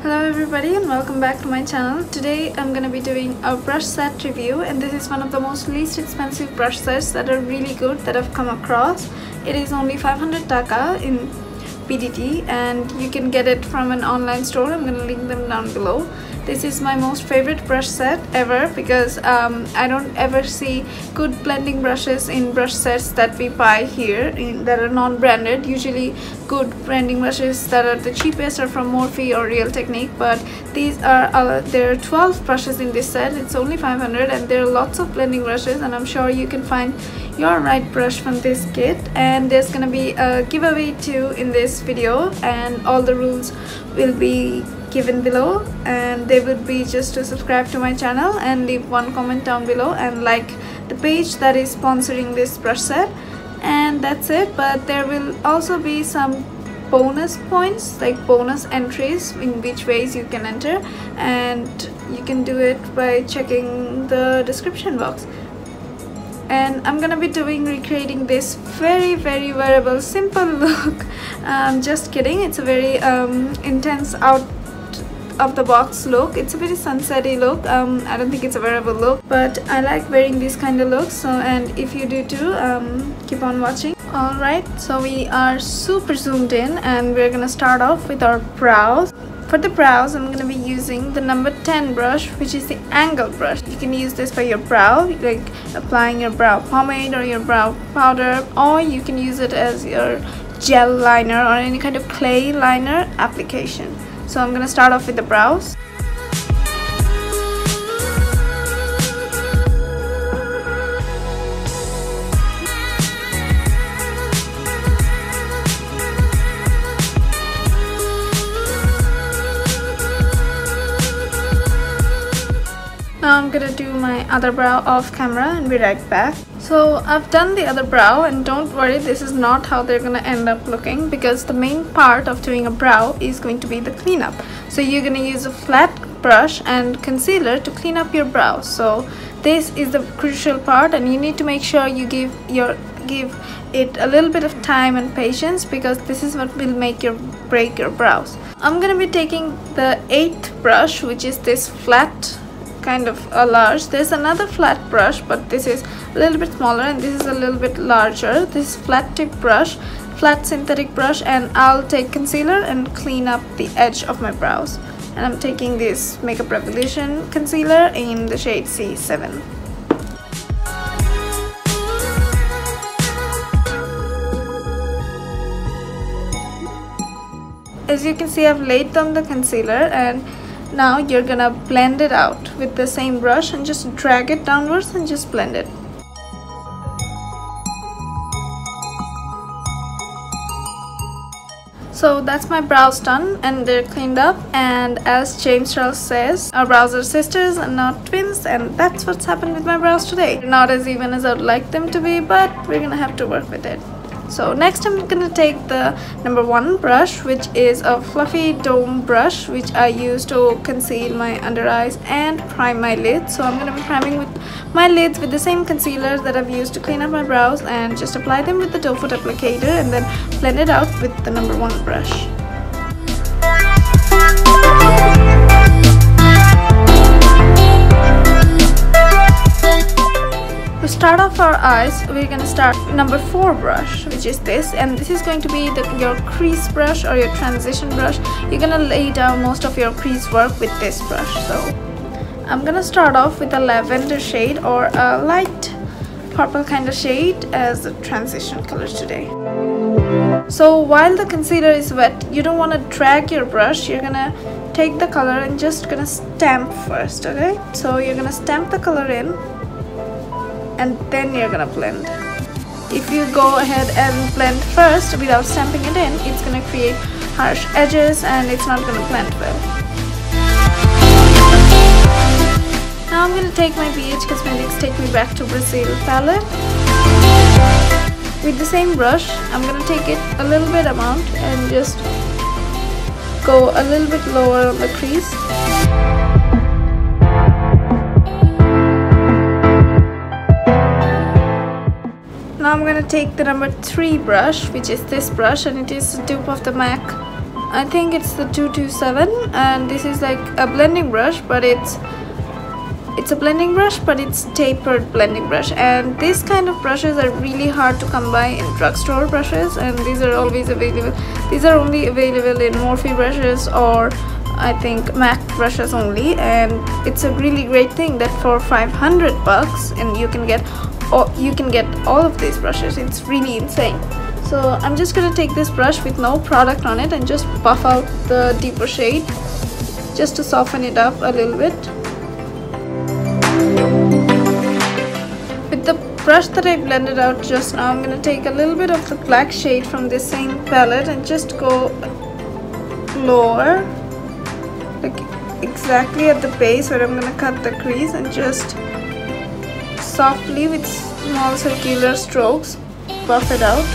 Hello everybody and welcome back to my channel. Today I'm gonna be doing a brush set review, and this is one of the most least expensive brush sets that are really good that I've come across. It is only 500 taka in PDT and you can get it from an online store. I'm gonna link them down below. This is my most favorite brush set ever because I don't ever see good blending brushes in brush sets that we buy here that are non-branded. Usually good blending brushes that are the cheapest are from Morphe or Real Technique, but these are there are 12 brushes in this set. It's only 500 and there are lots of blending brushes, and I'm sure you can find your right brush from this kit. And there's gonna be a giveaway too in this video, and all the rules will be given below, and they would be just to subscribe to my channel and leave one comment down below and like the page that is sponsoring this brush set, and that's it. But there will also be some bonus points, like bonus entries in which ways you can enter, and you can do it by checking the description box. And I'm gonna be recreating this very wearable simple look. Just kidding, it's a very intense out of the box look. It's a very sunsetty look. I don't think it's a wearable look, but I like wearing these kind of looks. So, and if you do too, keep on watching. Alright, so we are super zoomed in and we're gonna start off with our brows. For the brows, I'm gonna be using the number 10 brush, which is the angle brush. You can use this for your brow, like applying your brow pomade or your brow powder, or you can use it as your gel liner or any kind of clay liner application. So I'm gonna start off with the brows. Now I'm gonna do my other brow off camera and be right back. So I've done the other brow, and don't worry, this is not how they're gonna end up looking, because the main part of doing a brow is going to be the cleanup. So you're gonna use a flat brush and concealer to clean up your brows. So this is the crucial part, and you need to make sure you give it a little bit of time and patience, because this is what will make or break your brows. I'm gonna be taking the 8th brush, which is this flat kind of a large. There's another flat brush, but this is a little bit smaller and this is a little bit larger. This flat tip brush, flat synthetic brush, and I'll take concealer and clean up the edge of my brows. And I'm taking this Makeup Revolution concealer in the shade C7. As you can see, I've laid down the concealer, and now you're gonna blend it out with the same brush and just drag it downwards and just blend it. So that's my brows done and they're cleaned up, and as James Charles says, our brows are sisters and not twins, and that's what's happened with my brows today. They're not as even as I'd like them to be, but we're gonna have to work with it. So next I'm gonna take the number 1 brush, which is a fluffy dome brush, which I use to conceal my under eyes and prime my lids. So I'm gonna be priming with my lids with the same concealer that I've used to clean up my brows, and just apply them with the doe foot applicator and then blend it out with the number 1 brush. To start off our eyes, we're gonna start number 4 brush, which is this, and this is going to be your crease brush or your transition brush. You're gonna lay down most of your crease work with this brush. So I'm gonna start off with a lavender shade or a light purple kind of shade as the transition color today. So while the concealer is wet, you don't want to drag your brush. You're gonna take the color and just gonna stamp first, okay? So you're gonna stamp the color in, and then you're gonna blend. If you go ahead and blend first without stamping it in, it's gonna create harsh edges and it's not gonna blend well. Now I'm gonna take my BH Cosmetics Take Me Back to Brazil palette. With the same brush, I'm gonna take it a little bit amount and just go a little bit lower on the crease. Now I'm gonna take the number 3 brush, which is this brush, and it is a dupe of the MAC I think it's the 227, and this is like a blending brush, but it's a blending brush, but it's tapered blending brush. And this kind of brushes are really hard to come by in drugstore brushes, and these are always available. These are only available in Morphe brushes, or I think MAC brushes only. And it's a really great thing that for 500 bucks and you can get all of these brushes. It's really insane. So I'm just gonna take this brush with no product on it and just buff out the deeper shade just to soften it up a little bit. With the brush that I blended out just now, I'm gonna take a little bit of the black shade from this same palette and just go lower, like exactly at the base where I'm gonna cut the crease, and just softly with small circular strokes buff it out.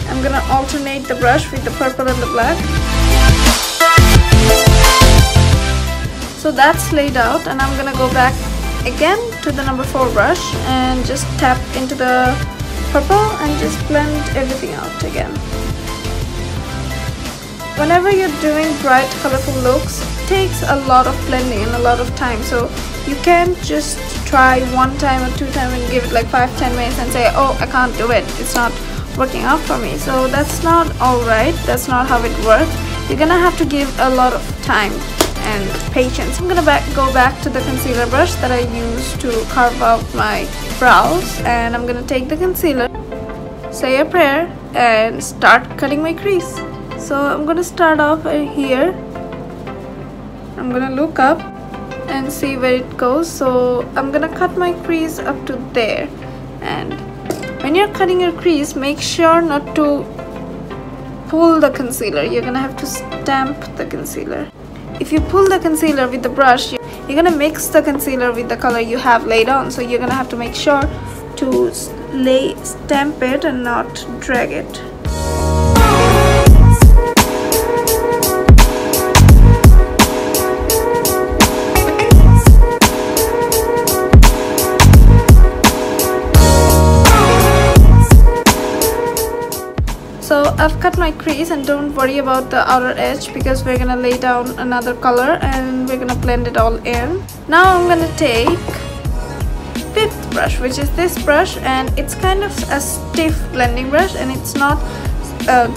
I'm gonna alternate the brush with the purple and the black. So that's laid out, and I'm gonna go back again to the number 4 brush and just tap into the purple and just blend everything out again. Whenever you're doing bright colorful looks, it takes a lot of blending and a lot of time, so you can't just try 1 time or 2 times and give it like 5-10 minutes and say, oh, I can't do it, it's not working out for me. So that's not alright, that's not how it works. You're gonna have to give a lot of time and patience. I'm gonna go back to the concealer brush that I used to carve out my brows, and I'm gonna take the concealer, say a prayer, and start cutting my crease. So I'm gonna start off here. I'm gonna look up and see where it goes. So I'm gonna cut my crease up to there, and when you're cutting your crease, make sure not to pull the concealer. You're gonna have to stamp the concealer. If you pull the concealer with the brush, you're gonna mix the concealer with the color you have laid on, so you're gonna have to make sure to stamp it and not drag it. So I've cut my crease, and don't worry about the outer edge because we're gonna lay down another color and we're gonna blend it all in. Now I'm gonna take 5th brush, which is this brush, and it's kind of a stiff blending brush, and it's not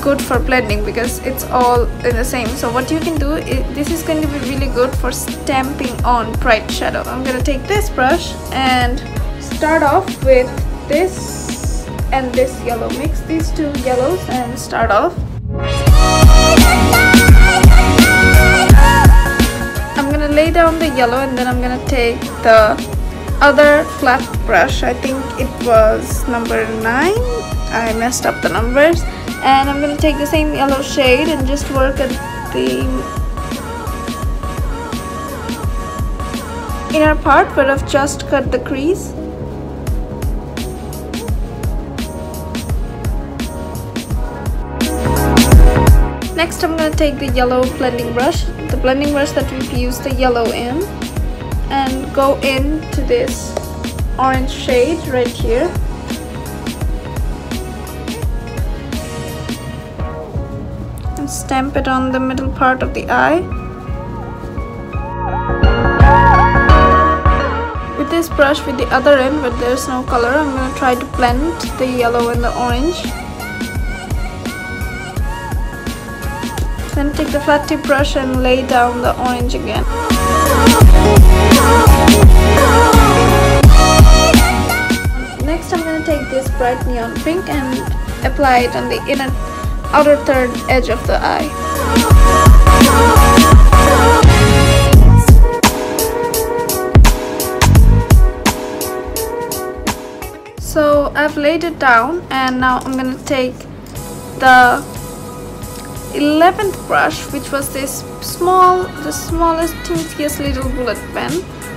good for blending because it's all in the same. So what you can do is, this is going to be really good for stamping on bright shadow. I'm gonna take this brush and start off with this and this yellow. Mix these 2 yellows and start off. I'm gonna lay down the yellow, and then I'm gonna take the other flat brush. I think it was number 9. I messed up the numbers. And I'm gonna take the same yellow shade and just work at the inner part where I've just cut the crease. Next, I'm going to take the yellow blending brush, the blending brush that we've used the yellow in, and go into this orange shade right here. And stamp it on the middle part of the eye. With this brush, with the other end where there's no color, I'm going to try to blend the yellow and the orange. Then take the flat tip brush and lay down the orange again. Next, I'm going to take this bright neon pink and apply it on the outer third edge of the eye. So I've laid it down, and now I'm going to take the 11th brush, which was this the smallest, teeniest little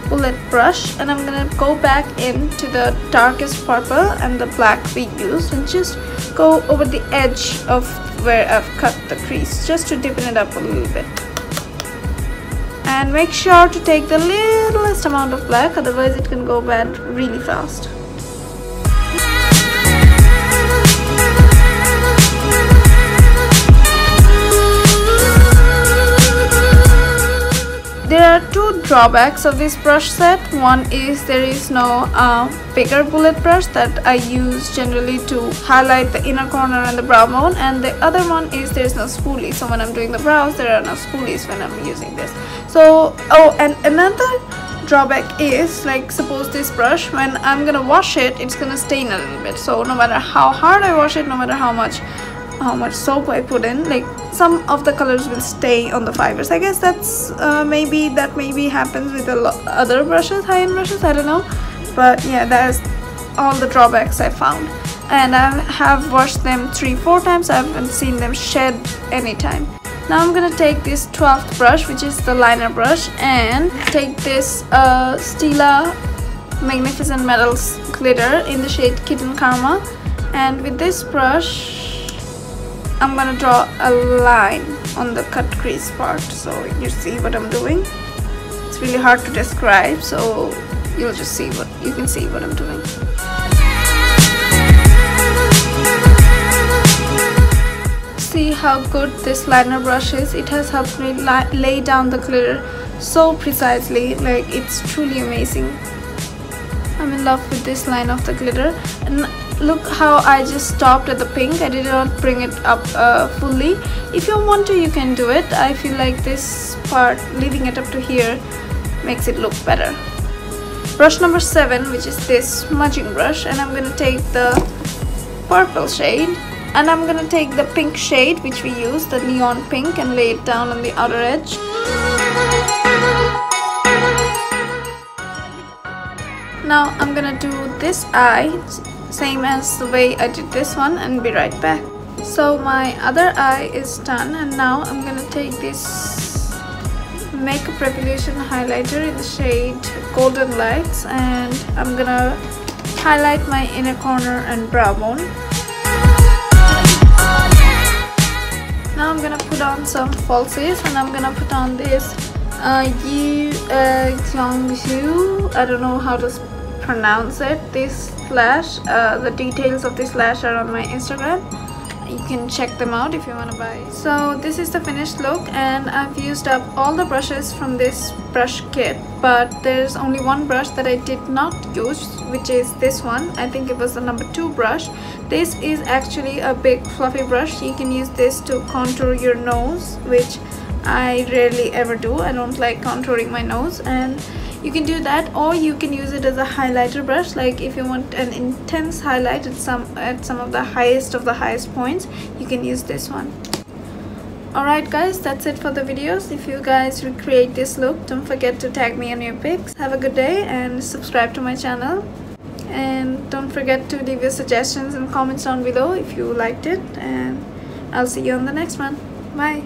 bullet brush, and I'm gonna go back into the darkest purple and the black we used, and just go over the edge of where I've cut the crease, just to deepen it up a little bit. And make sure to take the littlest amount of black, otherwise it can go bad really fast. are two drawbacks of this brush set. One is there is no bigger bullet brush that I use generally to highlight the inner corner and the brow bone, and the other one is there is no spoolie. So when I'm doing the brows, there are no spoolies when I'm using this. So and another drawback is, like, suppose this brush, when I'm gonna wash it, it's gonna stain a little bit. So no matter how hard I wash it, no matter how much soap I put in, like, some of the colors will stay on the fibers. I guess that's maybe happens with other brushes, high-end brushes, I don't know. But yeah, that's all the drawbacks I found, and I have washed them 3-4 times. I haven't seen them shed anytime. Now I'm gonna take this 12th brush, which is the liner brush, and take this Stila Magnificent Metals glitter in the shade Kitten Karma, and with this brush I'm gonna draw a line on the cut crease part, so you see what I'm doing. It's really hard to describe, so you can see what I'm doing. See how good this liner brush is. It has helped me lay down the glitter so precisely, like, it's truly amazing. I'm in love with this line of the glitter, and look how I just stopped at the pink. I did not bring it up fully. If you want to, you can do it. I feel like this part, leaving it up to here, makes it look better. Brush number 7, which is this smudging brush, and I'm gonna take the purple shade, and I'm gonna take the pink shade which we use, the neon pink, and lay it down on the outer edge. Now I'm gonna do this eye, same as the way I did this one, and be right back. So my other eye is done, and now I'm gonna take this Makeup Revolution highlighter in the shade Golden Lights, and I'm gonna highlight my inner corner and brow bone. Now I'm gonna put on some falsies, and I'm gonna put on this Gyeongju, I don't know how to pronounce it, this lash. The details of this lash are on my Instagram. You can check them out if you want to buy. So this is the finished look, and I've used up all the brushes from this brush kit, but there's only one brush that I did not use, which is this one. I think it was the number 2 brush. This is actually a big fluffy brush. You can use this to contour your nose, which I rarely ever do. I don't like contouring my nose, and you can do that, or you can use it as a highlighter brush. Like, if you want an intense highlight at some of the highest points, you can use this one. Alright guys, that's it for the videos. If you guys recreate this look, don't forget to tag me on your pics. Have a good day and subscribe to my channel, and don't forget to leave your suggestions and comments down below if you liked it, and I'll see you on the next one. Bye.